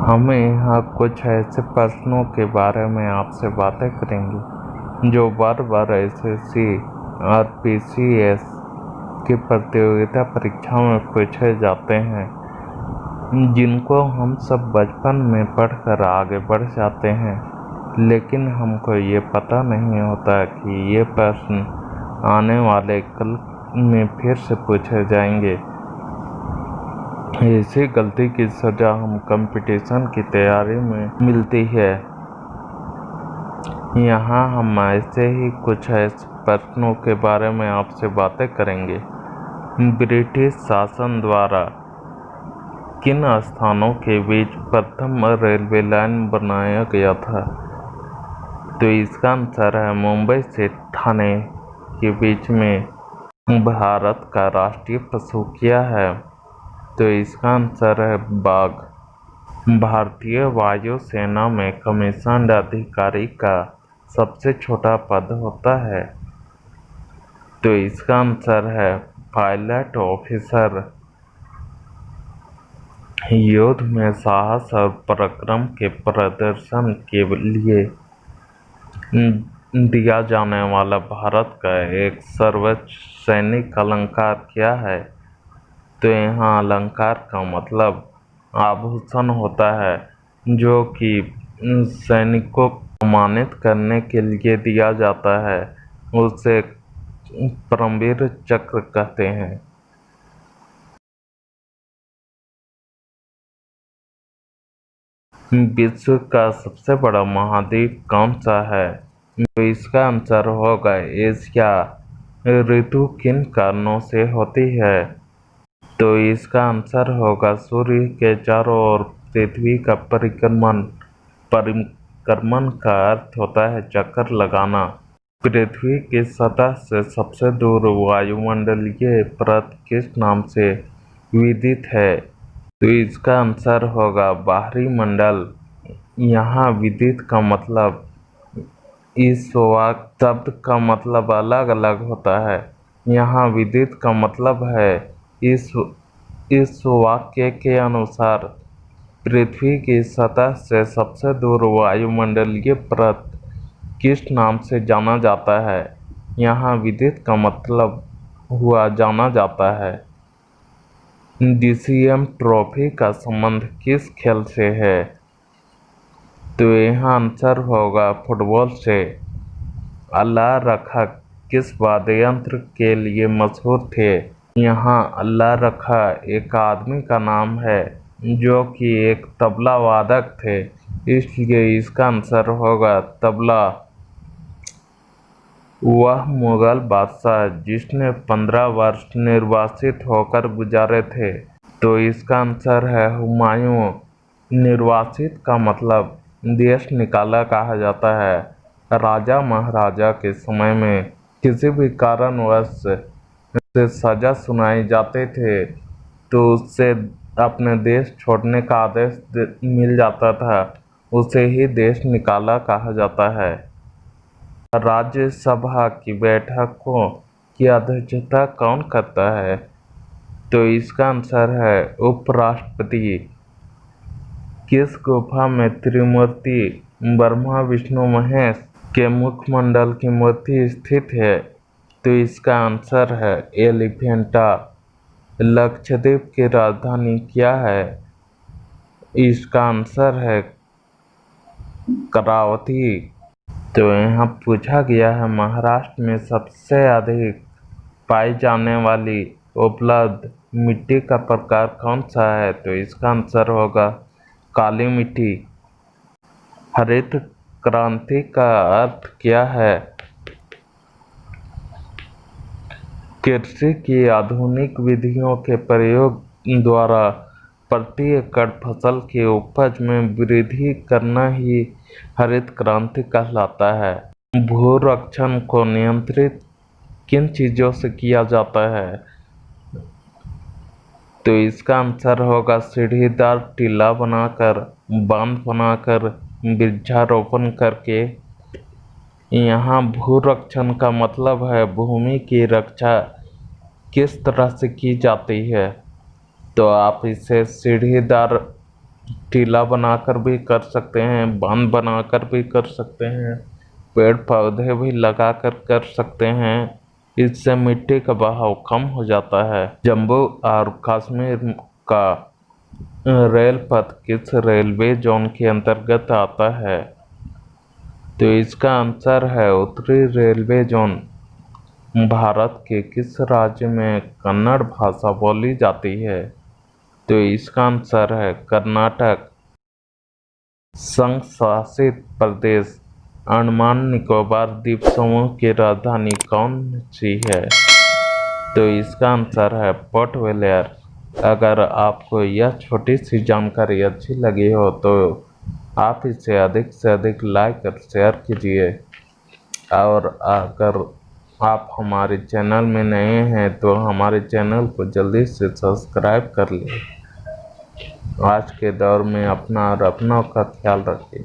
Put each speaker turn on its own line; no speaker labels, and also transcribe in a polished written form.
हम यहाँ कुछ ऐसे प्रश्नों के बारे में आपसे बातें करेंगे जो बार बार एसएससी और पीसीएस की प्रतियोगिता परीक्षाओं में पूछे जाते हैं, जिनको हम सब बचपन में पढ़कर आगे बढ़ जाते हैं, लेकिन हमको ये पता नहीं होता कि ये प्रश्न आने वाले कल में फिर से पूछे जाएंगे। इसी गलती की सजा हम कंपटीशन की तैयारी में मिलती है। यहाँ हम ऐसे ही कुछ ऐसे प्रश्नों के बारे में आपसे बातें करेंगे। ब्रिटिश शासन द्वारा किन स्थानों के बीच प्रथम रेलवे लाइन बनाया गया था? तो इसका आंसर है मुंबई से ठाणे के बीच में। भारत का राष्ट्रीय पशु क्या है? तो इसका आंसर है बाघ। भारतीय वायु सेना में कमीशन्ड अधिकारी का सबसे छोटा पद होता है। तो इसका आंसर है पायलट ऑफिसर। युद्ध में साहस और पराक्रम के प्रदर्शन के लिए दिया जाने वाला भारत का एक सर्वोच्च सैनिक अलंकार क्या है? तो यहाँ अलंकार का मतलब आभूषण होता है, जो कि सैनिकों को सम्मानित करने के लिए दिया जाता है। उसे परमवीर चक्र कहते हैं। विश्व का सबसे बड़ा महाद्वीप कौन सा है? तो इसका आंसर होगा एशिया। ऋतु किन कारणों से होती है? तो इसका आंसर होगा सूर्य के चारों ओर पृथ्वी का परिक्रमण। परिक्रमण का अर्थ होता है चक्कर लगाना। पृथ्वी की सतह से सबसे दूर वायुमंडलीय परत किस नाम से विदित है? तो इसका आंसर होगा बाहरी मंडल। यहाँ विदित का मतलब इस वाक्य शब्द का मतलब अलग अलग होता है। यहाँ विदित का मतलब है इस वाक्य के अनुसार पृथ्वी की सतह से सबसे दूर वायुमंडलीय परत किस नाम से जाना जाता है। यहाँ विदित का मतलब हुआ जाना जाता है। DCM ट्रॉफी का संबंध किस खेल से है? तो यहाँ आंसर होगा फुटबॉल से। अल्लाह रखा किस वाद्य यंत्र के लिए मशहूर थे? यहाँ अल्लाह रखा एक आदमी का नाम है जो कि एक तबला वादक थे, इसलिए इसका आंसर होगा तबला। वह मुगल बादशाह जिसने 15 वर्ष निर्वासित होकर गुजारे थे। तो इसका आंसर है हुमायूं। निर्वासित का मतलब देश निकाला कहा जाता है। राजा महाराजा के समय में किसी भी कारणवश उसे सजा सुनाई जाते थे तो उससे अपने देश छोड़ने का आदेश मिल जाता था। उसे ही देश निकाला कहा जाता है। राज्यसभा की बैठकों की अध्यक्षता कौन करता है? तो इसका आंसर है उपराष्ट्रपति। किस गुफा में त्रिमूर्ति ब्रह्मा विष्णु महेश के मुखमंडल की मूर्ति स्थित है? तो इसका आंसर है एलिफेंटा। लक्षद्वीप की राजधानी क्या है? इसका आंसर है करावती। तो यहाँ पूछा गया है महाराष्ट्र में सबसे अधिक पाई जाने वाली उपलब्ध मिट्टी का प्रकार कौन सा है? तो इसका आंसर होगा काली मिट्टी। हरित क्रांति का अर्थ क्या है? कृषि की आधुनिक विधियों के प्रयोग द्वारा प्रति एकड़ फसल की उपज में वृद्धि करना ही हरित क्रांति कहलाता है। भूरक्षण को नियंत्रित किन चीजों से किया जाता है? तो इसका आंसर होगा सीढ़ीदार टीला बनाकर, बांध बनाकर, वृक्षारोपण करके। यहाँ भूरक्षण का मतलब है भूमि की रक्षा किस तरह से की जाती है। तो आप इसे सीढ़ीदार टीला बनाकर भी कर सकते हैं, बांध बनाकर भी कर सकते हैं, पेड़ पौधे भी लगाकर कर सकते हैं। इससे मिट्टी का बहाव कम हो जाता है। जम्मू और कश्मीर का रेल पथ किस रेलवे जोन के अंतर्गत आता है? तो इसका आंसर है उत्तरी रेलवे जोन। भारत के किस राज्य में कन्नड़ भाषा बोली जाती है? तो इसका आंसर है कर्नाटक। संघ शासित प्रदेश अंडमान निकोबार द्वीप समूह की राजधानी कौन सी है? तो इसका आंसर है पोर्ट ब्लेयर। अगर आपको यह छोटी सी जानकारी अच्छी लगी हो तो आप इसे अधिक से अधिक लाइक और शेयर कीजिए। और अगर आप हमारे चैनल में नए हैं तो हमारे चैनल को जल्दी से सब्सक्राइब कर लें। आज के दौर में अपना और अपनों का ख्याल रखें।